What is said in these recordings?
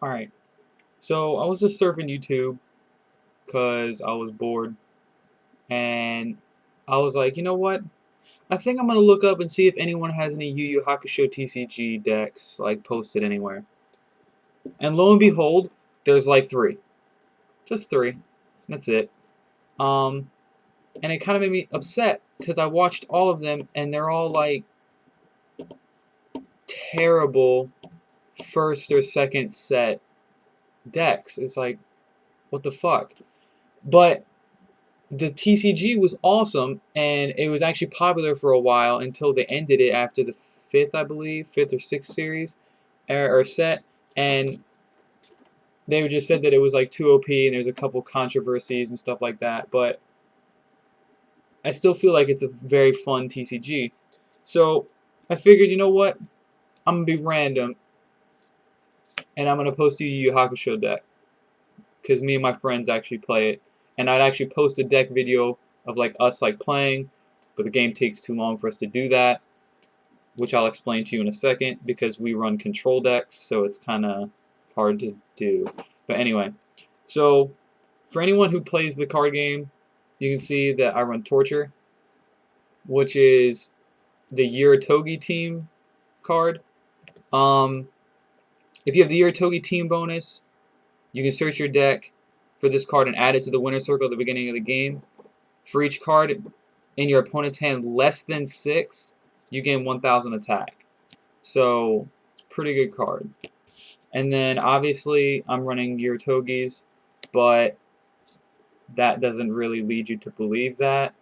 Alright, so I was just surfing YouTube because I was bored, and I was like, you know what? I think I'm gonna look up and see if anyone has any Yu Yu Hakusho TCG decks like posted anywhere. And lo and behold, there's like three, just three. That's it. Um, and it kind of made me upset because I watched all of them and they're all like terrible first or second set decks. It's like, what the fuck? But the TCG was awesome, and it was actually popular for a while until they ended it after the fifth, I believe, fifth or sixth series or set, and they just said that it was like too OP, and there's a couple controversies and stuff like that. But I still feel like it's a very fun TCG. So I figured, you know what? I'm gonna be random, and I'm gonna post a Yu Yu Hakusho deck because me and my friends actually play it, and I'd actually post a deck video of like us like playing, but the game takes too long for us to do that, which I'll explain to you in a second because we run control decks, so it's kind of hard to do. But anyway, so for anyone who plays the card game, you can see that I run Torture, which is the Uraotogi team card. Um, if you have the Uraotogi team bonus, you can search your deck for this card and add it to the winner circle at the beginning of the game. For each card in your opponent's hand less than 6, you gain 1,000 attack. So, it's a pretty good card. And then, obviously, I'm running Uratogi's, but that doesn't really lead you to believe that.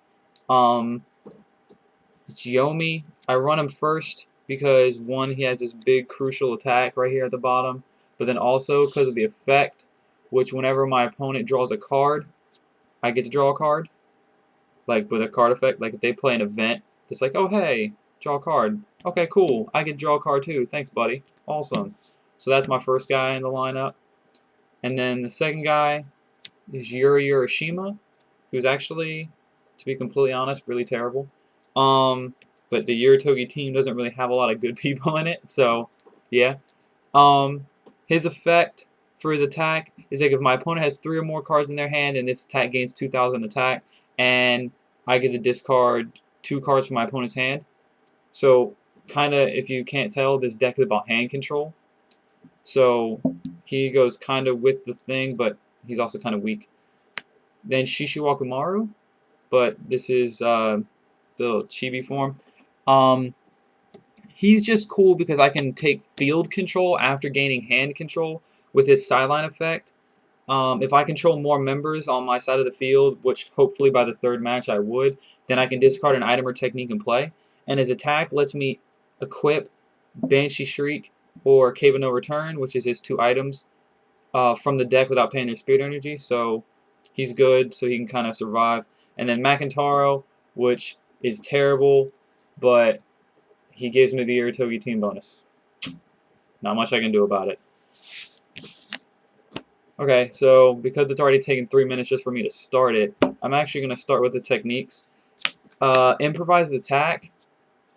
It's Yomi. I run him first because, one, he has this big crucial attack right here at the bottom, but then also because of the effect, which whenever my opponent draws a card, I get to draw a card. Like with a card effect, like if they play an event, it's like, oh hey, draw a card. Okay, cool. I get to draw a card too. Thanks, buddy. Awesome. So that's my first guy in the lineup. And then the second guy is Yuri Urashima, who's actually, to be completely honest, really terrible. But the Uratogi team doesn't really have a lot of good people in it, so yeah. His effect for his attack is like if my opponent has 3 or more cards in their hand and this attack gains 2,000 attack, and I get to discard 2 cards from my opponent's hand. So kind of, if you can't tell, this deck is about hand control. So he goes kind of with the thing, but he's also kind of weak. Then Shishiwakumaru, but this is the chibi form. He's just cool because I can take field control after gaining hand control with his sideline effect. If I control more members on my side of the field, which hopefully by the third match I would, then I can discard an item or technique and play. And his attack lets me equip Banshee Shriek or Cave of No Return, which is his 2 items, from the deck without paying their spirit energy. So he's good, so he can kind of survive. And then Makintaro, which is terrible, but he gives me the Uraotogi team bonus. Not much I can do about it. Okay, so because it's already taken 3 minutes just for me to start it, I'm actually going to start with the techniques. Improvised attack.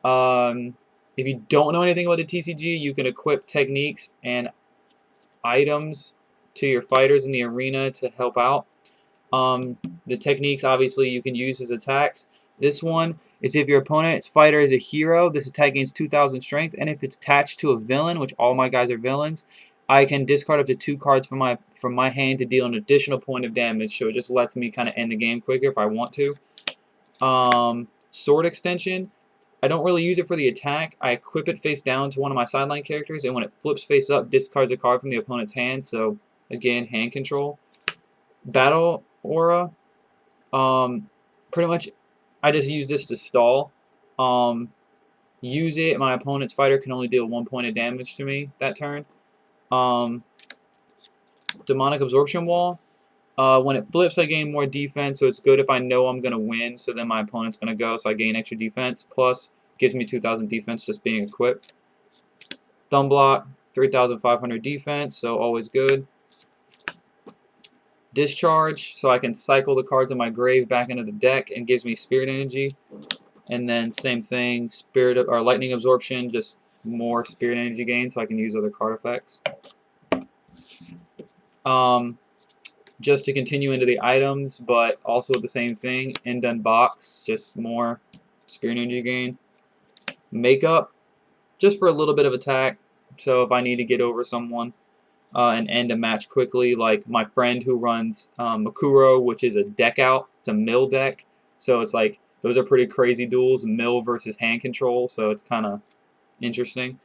If you don't know anything about the TCG, you can equip techniques and items to your fighters in the arena to help out. The techniques, obviously, you can use as attacks. This one is if your opponent's fighter is a hero, this attack gains 2,000 strength, and if it's attached to a villain, which all my guys are villains, I can discard up to 2 cards from my hand to deal an additional point of damage, so it just lets me kind of end the game quicker if I want to. Sword extension, I don't really use it for the attack. I equip it face down to one of my sideline characters, and when it flips face up, discards a card from the opponent's hand, so again, hand control. Battle Aura, pretty much I just use this to stall. Use it, my opponent's fighter can only deal 1 point of damage to me that turn. Demonic Absorption Wall. When it flips, I gain more defense, so it's good if I know I'm going to win, so then my opponent's going to go, so I gain extra defense. Plus, gives me 2,000 defense just being equipped. Thumb Block, 3,500 defense, so always good. Discharge, so I can cycle the cards in my grave back into the deck and gives me spirit energy. And then same thing, spirit or lightning absorption, just more spirit energy gain so I can use other card effects. Just to continue into the items, but also the same thing. End done box, just more spirit energy gain. Makeup, just for a little bit of attack. So if I need to get over someone and end a match quickly, like my friend who runs Makuro, which is a deck out. It's a mill deck. So it's like, those are pretty crazy duels, mill versus hand control. So it's kind of interesting.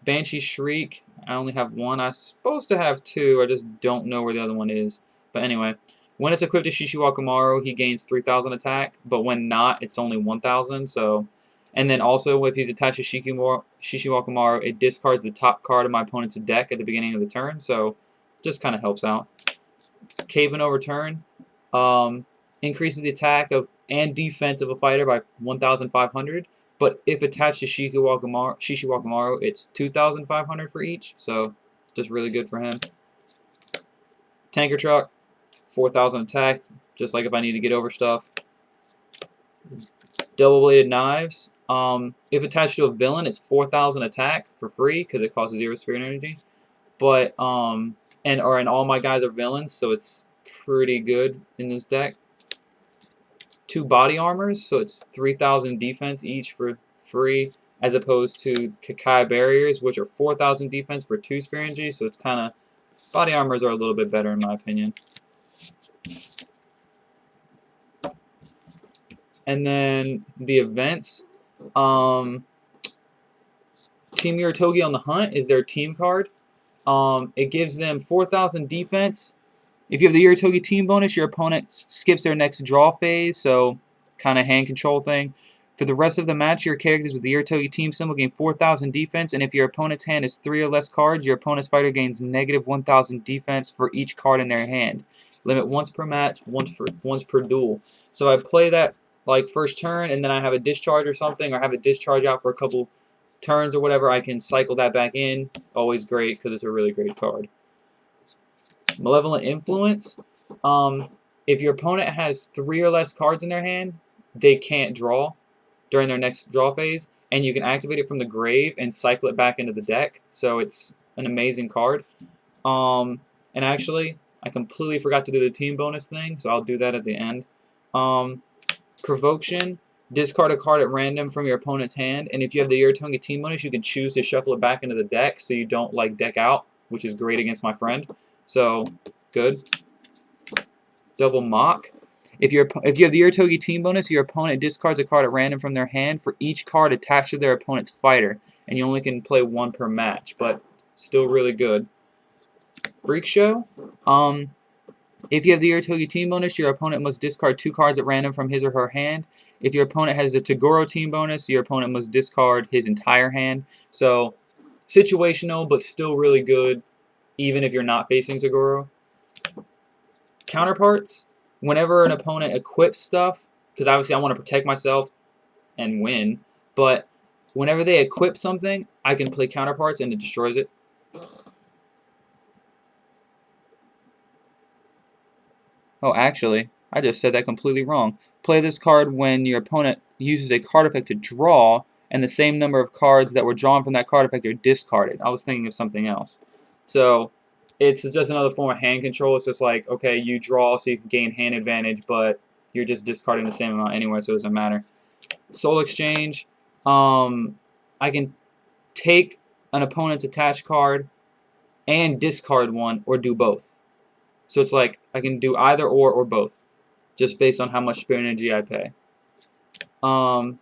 Banshee Shriek, I only have one. I'm supposed to have two. I just don't know where the other one is. But anyway, when it's equipped to Shishiwakamaru, he gains 3,000 attack. But when not, it's only 1,000. So, and then also, if he's attached to Shishiwakamaru, it discards the top card of my opponent's deck at the beginning of the turn. So, just kind of helps out. Cave and Overturn increases the attack of and defense of a fighter by 1,500. But if attached to Shishiwakamaru, it's 2,500 for each. So just really good for him. Tanker Truck, 4,000 attack, just like if I need to get over stuff. Double Bladed Knives. If attached to a villain, it's 4,000 attack for free because it costs 0 spirit energy. But and all my guys are villains, so it's pretty good in this deck. 2 body armors, so it's 3,000 defense each for free, as opposed to Kakai barriers, which are 4,000 defense for 2 spirit energy. So it's kind of, body armors are a little bit better in my opinion. And then the events, Team Uraotogi on the Hunt is their team card. It gives them 4,000 defense. If you have the Uraotogi team bonus, your opponent skips their next draw phase, so kind of hand control thing. For the rest of the match, your characters with the Uraotogi team symbol gain 4,000 defense, and if your opponent's hand is 3 or less cards, your opponent's fighter gains negative 1,000 defense for each card in their hand. Limit once per match, once per duel. So I play that like first turn, and then I have a discharge or something, or have a discharge out for a couple turns or whatever. I can cycle that back in. Always great because it's a really great card. Malevolent Influence. If your opponent has 3 or less cards in their hand, they can't draw during their next draw phase, and you can activate it from the grave and cycle it back into the deck. So it's an amazing card. And actually, I completely forgot to do the team bonus thing, so I'll do that at the end. Provocation. Discard a card at random from your opponent's hand, and if you have the Uraotogi team bonus, you can choose to shuffle it back into the deck so you don't like deck out, which is great against my friend. So, good. Double Mock. If you have the Uraotogi team bonus, your opponent discards a card at random from their hand for each card attached to their opponent's fighter, and you only can play 1 per match, but still really good. Freak Show. If you have the Uraotogi team bonus, your opponent must discard 2 cards at random from his or her hand. If your opponent has the Toguro team bonus, your opponent must discard his entire hand. So, situational, but still really good, even if you're not facing Toguro. Counterparts. Whenever an opponent equips stuff, because obviously I want to protect myself and win, but whenever they equip something, I can play counterparts and it destroys it. Oh, actually, I just said that completely wrong. Play this card when your opponent uses a card effect to draw, and the same number of cards that were drawn from that card effect are discarded. I was thinking of something else. So, it's just another form of hand control. It's just like, okay, you draw so you can gain hand advantage, but you're just discarding the same amount anyway, so it doesn't matter. Soul Exchange. I can take an opponent's attached card and discard one, or do both. So it's like I can do either or both, just based on how much spirit energy I pay.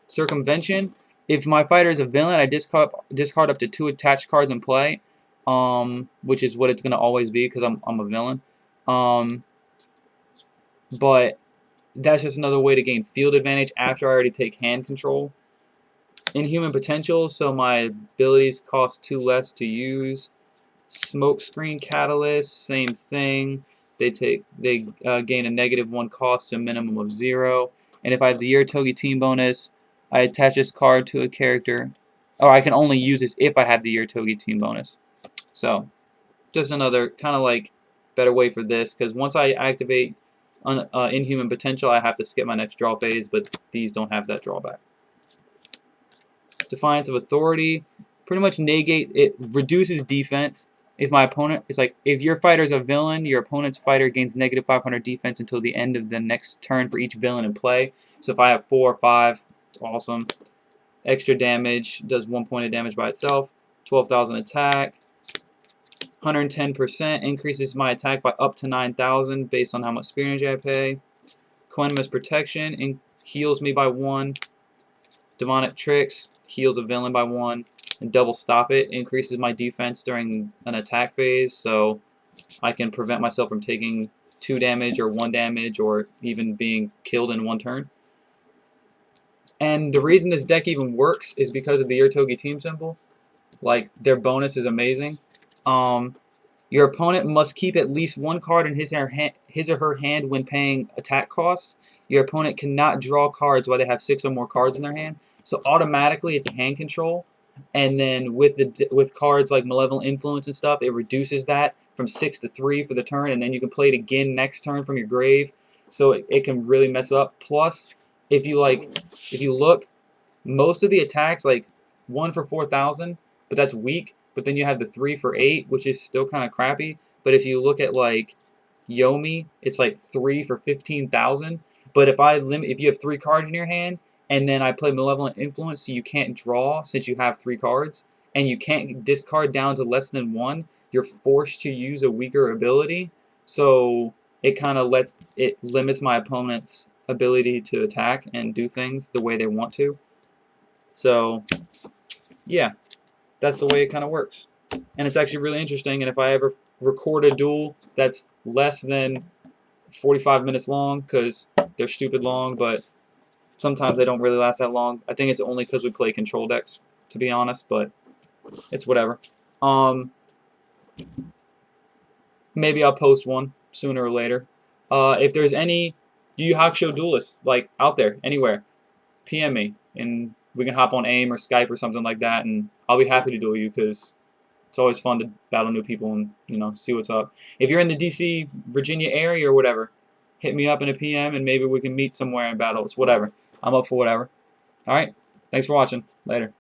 Circumvention. If my fighter is a villain, I discard up to 2 attached cards in play, which is what it's going to always be because I'm a villain. But that's just another way to gain field advantage after I already take hand control. Inhuman Potential, so my abilities cost 2 less to use. Smokescreen Catalyst, same thing. They gain a -1 cost to a minimum of 0. And if I have the Uraotogi team bonus, I attach this card to a character. Or I can only use this if I have the Uraotogi team bonus. So, just another kind of like better way for this, because once I activate Inhuman Potential, I have to skip my next draw phase, but these don't have that drawback. Defiance of Authority, pretty much negate, it reduces defense If my opponent is like, if your fighter is a villain, your opponent's fighter gains negative 500 defense until the end of the next turn for each villain in play. So if I have 4 or 5, it's awesome. Extra damage, does 1 point of damage by itself. 12,000 attack. 110% increases my attack by up to 9,000 based on how much spear energy I pay. Quantumous protection and heals me by 1. Demonic tricks heals a villain by 1. And double stop it increases my defense during an attack phase, so I can prevent myself from taking 2 damage or 1 damage or even being killed in 1 turn. And the reason this deck even works is because of the Uraotogi team symbol. Like, their bonus is amazing. Your opponent must keep at least 1 card in his or her hand when paying attack cost. Your opponent cannot draw cards while they have 6 or more cards in their hand. So automatically it's a hand control. And then with cards like Malevolent Influence and stuff, it reduces that from 6 to 3 for the turn, and then you can play it again next turn from your grave. So it can really mess up. Plus, if you look, most of the attacks, like 1 for 4,000, but that's weak. But then you have the 3 for 8, which is still kind of crappy. But if you look at like Yomi, it's like 3 for 15,000. But if you have 3 cards in your hand, and then I play Malevolent Influence, so you can't draw since you have 3 cards, and you can't discard down to less than 1, you're forced to use a weaker ability. So it kind of limits my opponent's ability to attack and do things the way they want to. So yeah, that's the way it kind of works. And it's actually really interesting, and if I ever record a duel that's less than 45 minutes long, because they're stupid long, but sometimes they don't really last that long. I think it's only because we play control decks, to be honest, but it's whatever. Maybe I'll post one sooner or later. If there's any Yu Yu Hakusho duelists like out there, anywhere, PM me, and we can hop on AIM or Skype or something like that, and I'll be happy to duel you, because it's always fun to battle new people and see what's up. If you're in the DC, Virginia area or whatever, hit me up in a PM and maybe we can meet somewhere and battle. It's whatever. I'm up for whatever. Alright, thanks for watching. Later.